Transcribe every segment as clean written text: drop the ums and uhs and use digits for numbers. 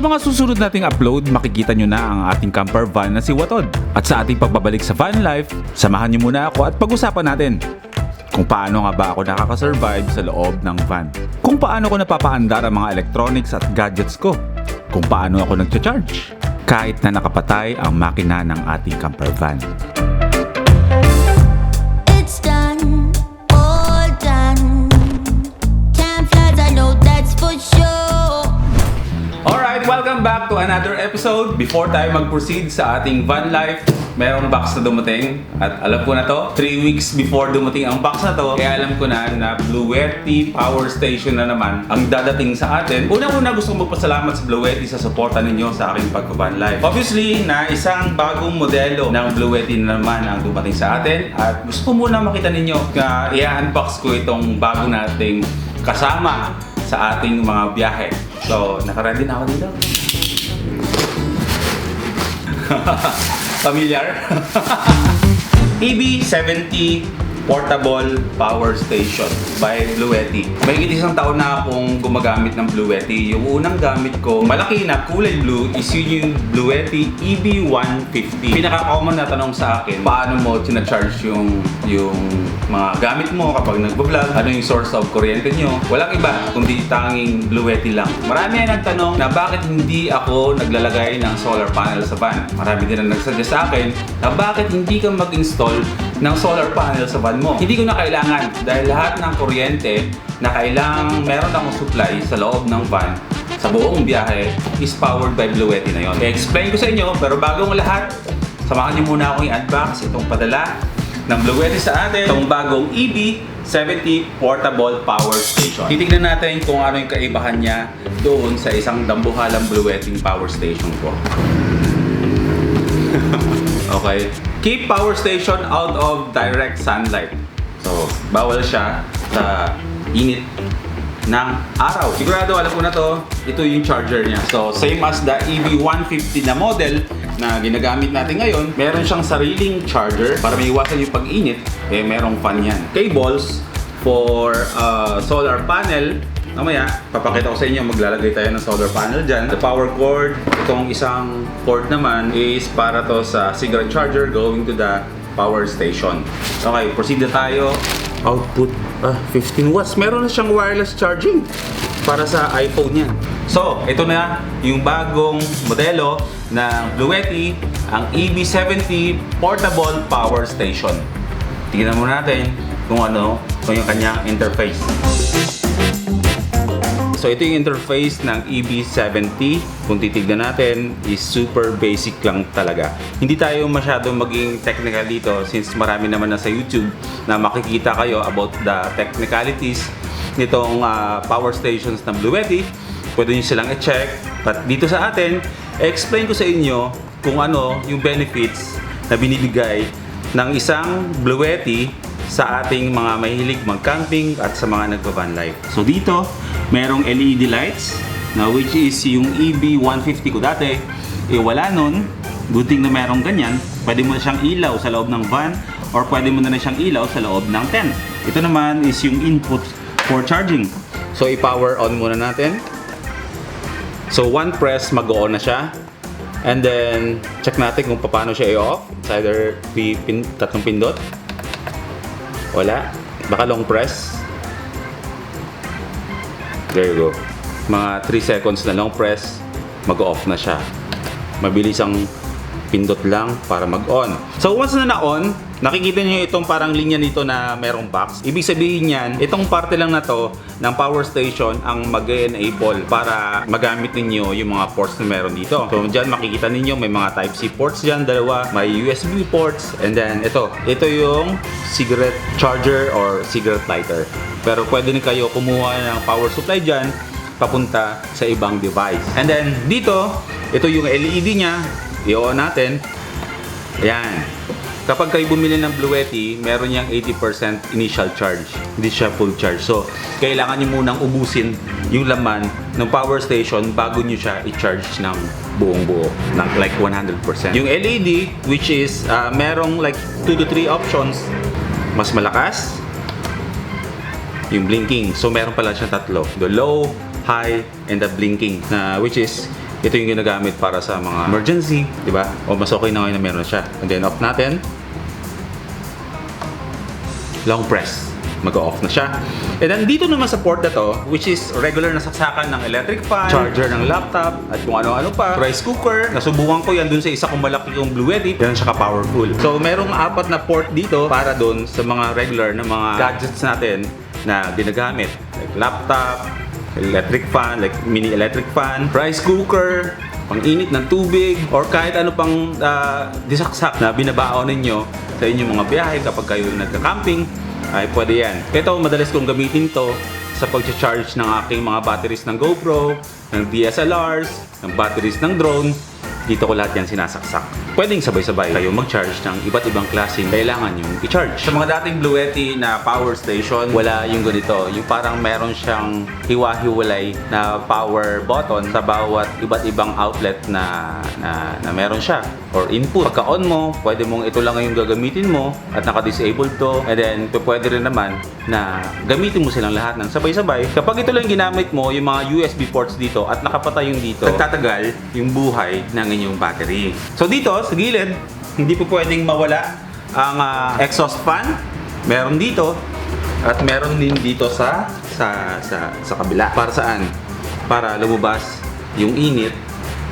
Sa mga susunod nating upload, makikita nyo na ang ating camper van na si Watod. At sa ating pagbabalik sa van life, samahan nyo muna ako at pag-usapan natin kung paano nga ba ako nakakasurvive sa loob ng van. Kung paano ko napapaandar ang mga electronics at gadgets ko. Kung paano ako nagcha-charge kahit na nakapatay ang makina ng ating camper van. It's done, all done. Time flies, I know that's for sure. Alright, welcome back to another episode. Before tayo mag-proceed sa ating van life, merong box na dumating. At alam ko na to, 3 weeks before dumating ang box na to, kaya alam ko na Bluetti Power Station na naman ang dadating sa atin. Unang-una gusto kong magpasalamat sa Bluetti sa suporta ninyo sa aking pagka-van life. Obviously, na isang bagong modelo ng Bluetti na naman ang dumating sa atin. At gusto ko muna makita ninyo na i-unbox ko itong bago nating kasama sa ating mga biyahe. So, naka-ready na ako dito. Familiar? EB70 Portable Power Station by Bluetti. May isang taon na akong gumagamit ng Bluetti. Yung unang gamit ko, malaki na kulay blue, is yun yung Bluetti EB150. Pinaka-common na tanong sa akin, paano mo tina-charge yung mga gamit mo kapag nagbablog? Ano yung source of kuryente nyo? Walang iba, kundi tanging Bluetti lang. Marami na nagtanong na bakit hindi ako naglalagay ng solar panel sa van. Marami din na nagsuggest sa akin na bakit hindi ka mag-install ng solar panel sa van mo. Hindi ko na kailangan dahil lahat ng kuryente na kailangang meron akong supply sa loob ng van sa buong biyahe is powered by Bluetti na yon. I-explain ko sa inyo, pero bago ang lahat, samahan niyo muna akong i-unbox itong padala ng Bluetti sa atin, itong bagong EB70 Portable Power Station. Titignan natin kung ano yung kaibahan niya doon sa isang dambuhalang Bluetti Power Station ko. Okay. Keep power station out of direct sunlight. So, bawal siya sa init ng araw. Sigurado alam ko na to, ito yung charger niya. So, same as the EB150 na model na ginagamit natin ngayon, meron siyang sariling charger para maiwasan yung pag-init. Merong fan yan. Cables for solar panel. Mamaya, papakita ko sa inyo, maglalagay tayo ng solar panel dyan. The power cord, itong isang cord naman is para to sa cigarette charger going to the power station. Okay, proceed na tayo. Output, 15 watts. Meron na siyang wireless charging para sa iPhone yan. So, ito na yung bagong modelo ng Bluetti, ang EB70 Portable Power Station. Tingnan muna natin kung yung kanyang interface. So ito yung interface ng EB70. Kung titignan natin, is super basic lang talaga. Hindi tayo masyadong maging technical dito since marami naman na sa YouTube na makikita kayo about the technicalities nitong power stations ng Bluetti. Pwede nyo silang i-check. But dito sa atin, explain ko sa inyo kung ano yung benefits na binibigay ng isang Bluetti sa ating mga mahilig mag-camping at sa mga nagba-van life. So dito, merong LED lights na which is yung EB150 ko dati. Wala nun. Good thing na merong ganyan. Pwede mo na siyang ilaw sa loob ng van or pwede mo na siyang ilaw sa loob ng tent. Ito naman is yung input for charging. So i-power on muna natin. So one press, mag-on na siya. And then, check natin kung paano siya i-off. It's either tatlong pindot. Wala. Baka long press. There you go. Mga 3 seconds na long press, mag-off na siya. Mabilis ang pindot lang para mag-on. So once na na-on, nakikita niyo itong parang linya nito na merong box. Ibig sabihin niyan, itong parte lang na to ng power station ang mag-enable para magamit ninyo yung mga ports na meron dito. So dyan makikita ninyo may mga Type-C ports dyan, dalawa. May USB ports. And then ito yung cigarette charger or cigarette lighter. Pero pwede rin kayo kumuha ng power supply dyan papunta sa ibang device. And then dito, ito yung LED niya. I-on natin. Ayan. Kapag kayo bumili ng Bluetti, meron niyang 80% initial charge. Hindi siya full charge. So, kailangan niyo munang ubusin yung laman ng power station bago niyo siya i-charge ng buong buo. Ng like 100%. Yung LED, which is merong like 2 to 3 options. Mas malakas. Yung blinking. So, meron pala siyang tatlo. The low, high, and the blinking. Which is ito yung ginagamit para sa mga emergency, di ba? O mas okay na ngayon na meron siya. And then off natin. Long press. Mag-off na siya. And then dito naman sa port na to, which is regular na saksakan ng electric fan, charger ng laptop, at kung ano-ano pa, rice cooker. Nasubukan ko yan dun sa isa kong malaki yung Blue Yeti. Yan siya ka-powerful. So merong 4 na port dito para dun sa mga regular na mga gadgets natin na ginagamit. Like laptop, electric fan, like mini electric fan, rice cooker, pang-init ng tubig, or kahit ano pang disaksak na binabaon ninyo sa inyong mga biyahe kapag kayo nagka-camping, ay pwede yan. Ito, madalas kong gamitin to sa pag-charge ng aking mga batteries ng GoPro, ng DSLRs, ng batteries ng drone. Dito ko lahat yan sinasaksak. Pwedeng sabay-sabay kayo mag-charge ng iba't ibang klaseng kailangan yung i-charge. Sa mga dating Blue Yeti na power station, wala yung ganito. Yung parang meron siyang hiwa-hiwalay na power button sa bawat iba't ibang outlet na meron siya or input. Pagka-on mo, pwede mong ito lang yung gagamitin mo at naka-disabled to. And then, pwede rin naman na gamitin mo silang lahat ng sabay-sabay. Kapag ito lang ginamit mo, yung mga USB ports dito at nakapatay yung dito, nagtatagal yung buhay ng inyong battery. So dito, sa gilid, hindi po pwedeng mawala ang exhaust fan. Meron dito at meron din dito sa kabila. Para saan? Para lumabas yung init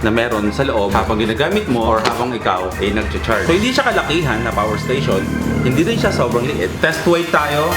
na meron sa loob habang ginagamit mo or habang ikaw ay nag-charge. So hindi siya kalakihan na power station, hindi din siya sobrang liit. Test weight tayo.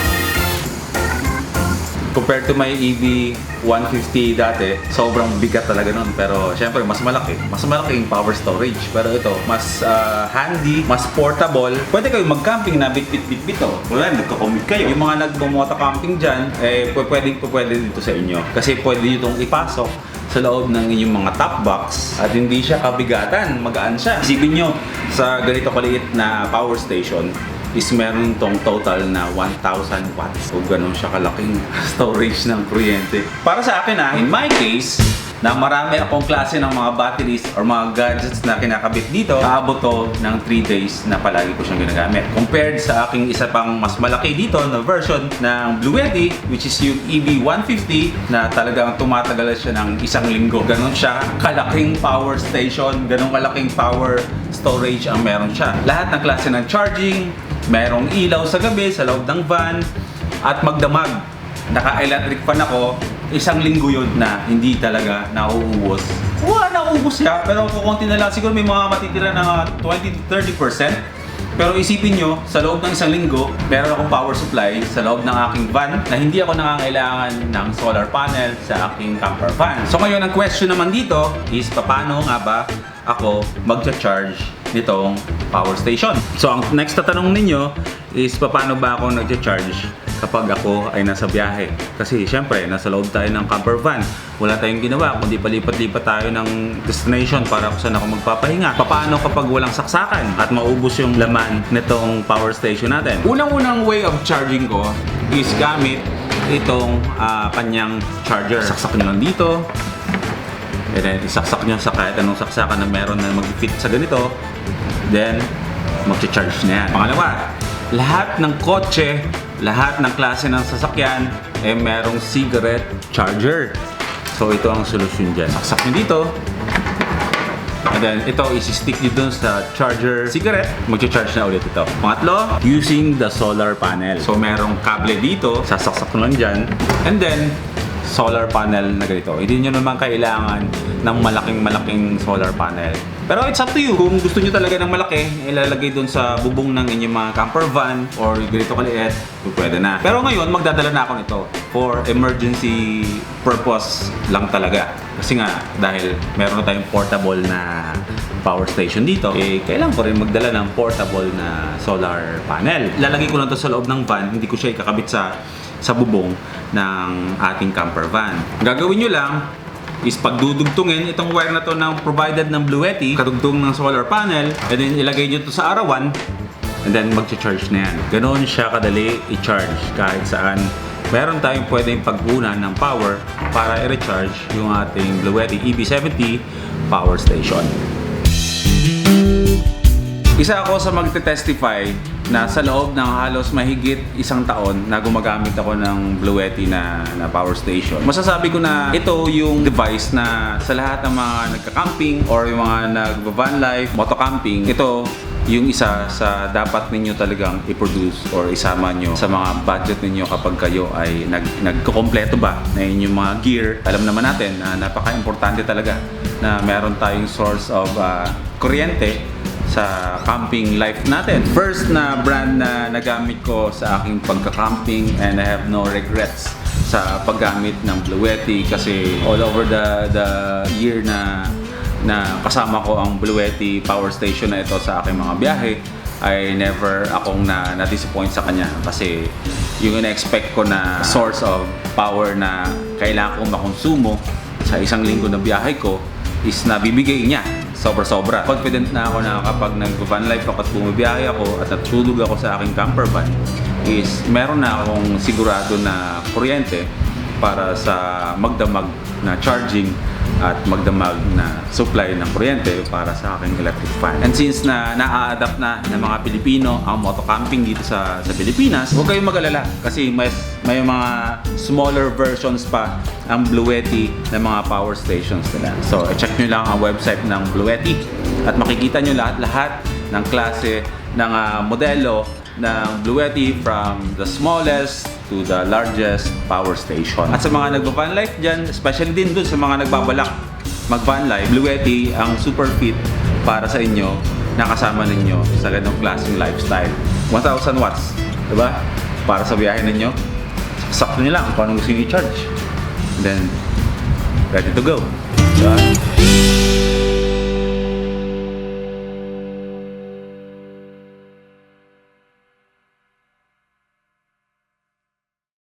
Compared to my EV150 dati, sobrang bigat talaga nun. Pero syempre, mas malaki. Mas malaki yung power storage. Pero ito, mas handy, mas portable. Pwede kayo mag-camping na bit-bit-bit-bit. Wala, nagko-commute kayo. Yung mga nagmo-moto camping dyan, pwede dito sa inyo. Kasi pwede nyo itong ipasok sa loob ng inyong mga top box at hindi siya kabigatan, magaan siya. Isipin nyo, sa ganito kaliit na power station, is meron tong total na 1,000 watts. So, ganun siya kalaking storage ng kuryente. Para sa akin in my case, na marami akong klase ng mga batteries or mga gadgets na kinakabit dito, aabot to ng 3 days na palagi ko siyang ginagamit. Compared sa aking isa pang mas malaki dito na version ng Blue Yeti, which is yung EV150 na talagang tumatagal siya ng 1 linggo. Ganun siya kalaking power station, ganun kalaking power storage ang meron siya. Lahat ng klase ng charging, merong ilaw sa gabi sa loob ng van, at magdamag. Naka-electric fan ako, 1 linggo yun na hindi talaga nauubos. Nauubos siya, pero kukunti na lang. Siguro may mga matitira na 20-30%. Pero isipin nyo, sa loob ng 1 linggo, meron akong power supply sa loob ng aking van na hindi ako nangangailangan ng solar panel sa aking camper van. So ngayon, ang question naman dito is, paano nga ba ako mag-charge nitong power station? So ang next na tanong ninyo is, paano ba ako nag-charge kapag ako ay nasa biyahe? Kasi syempre, nasa loob tayo ng camper van. Wala tayong ginawa kundi palipat-lipat tayo ng destination para kung saan ako magpapahinga. Paano kapag walang saksakan at maubos yung laman nitong power station natin? Unang-unang way of charging ko is gamit itong kanyang charger. Saksak nyo lang dito. And then, isaksak nyo sa kahit anong saksakan na meron na mag-fit sa ganito. Then, mag-charge na yan. Pangalawa, lahat ng kotse, lahat ng klase ng sasakyan, merong cigarette charger. So, ito ang solusyon dyan. Saksak nyo dito. And then, ito, isi-stick nyo dun sa charger cigarette. Mag-charge na ulit ito. Pangatlo, using the solar panel. So, merong kable dito. Sasaksak nyo lang dyan. And then, solar panel na ganito. Hindi nyo naman kailangan ng malaking solar panel. Pero it's up to you. Kung gusto nyo talaga ng malaki, ilalagay dun sa bubong ng inyong mga camper van or ganito kaliit, pwede na. Pero ngayon, magdadala na ako nito for emergency purpose lang talaga. Kasi nga, dahil meron na tayong portable na power station dito, kailangan ko rin magdala ng portable na solar panel. Lalagay ko lang to sa loob ng van, hindi ko siya ikakabit sa bubong ng ating camper van. Ang gagawin nyo lang is pagdudugtungin itong wire na to ng provided ng Blue Yeti, kadugtong ng solar panel, and then ilagay nyo to sa arawan, and then mag-charge na yan. Ganoon siya kadali i-charge kahit saan. Meron tayong pwedeng pag-unan ng power para i-recharge yung ating Blue Yeti EV70 power station. Isa ako sa magte-testify na sa loob ng halos mahigit isang taon na gumagamit ako ng Bluetti na power station. Masasabi ko na ito yung device na sa lahat ng mga nagka-camping or yung mga nag-van life, moto-camping, ito yung isa sa dapat ninyo talagang i-produce or isama nyo sa mga budget ninyo kapag kayo ay nagkukompleto ba na inyong mga gear. Alam naman natin na napaka-importante talaga na meron tayong source of kuryente sa camping life natin. First na brand na nagamit ko sa aking pagka-camping, and I have no regrets sa paggamit ng Bluetti kasi all over the year na kasama ko ang Bluetti power station na ito sa aking mga biyahe, ay never akong na-disappoint sa kanya kasi yung ina-expect ko na source of power na kailangan kong makonsumo sa isang linggo na biyahe ko is nabibigay niya sobra-sobra. Confident na ako na kapag nag-van life ako at bumibiyahe ako at natulog ako sa aking camper van is meron na akong sigurado na kuryente para sa magdamag na charging at magdamag na supply ng kuryente para sa aking electric fan. And since na-a-adapt na ng mga Pilipino ang moto-camping dito sa Pilipinas, huwag kayong mag-alala kasi may mga smaller versions pa ang Bluetti ng mga power stations nila. So, check nyo lang ang website ng Bluetti at makikita nyo lahat ng klase ng modelo ng Bluetti from the smallest to the largest power station. At sa mga nagba-van life dyan, especially din dun sa mga nagbabalak mag-van life, Bluetti ang super fit para sa inyo, nakasama ninyo sa ganong klaseng lifestyle. 1,000 watts, diba? Para sa biyahe ninyo, sakto nyo lang kung anong gusto nyo i-charge. Then, ready to go. Diba?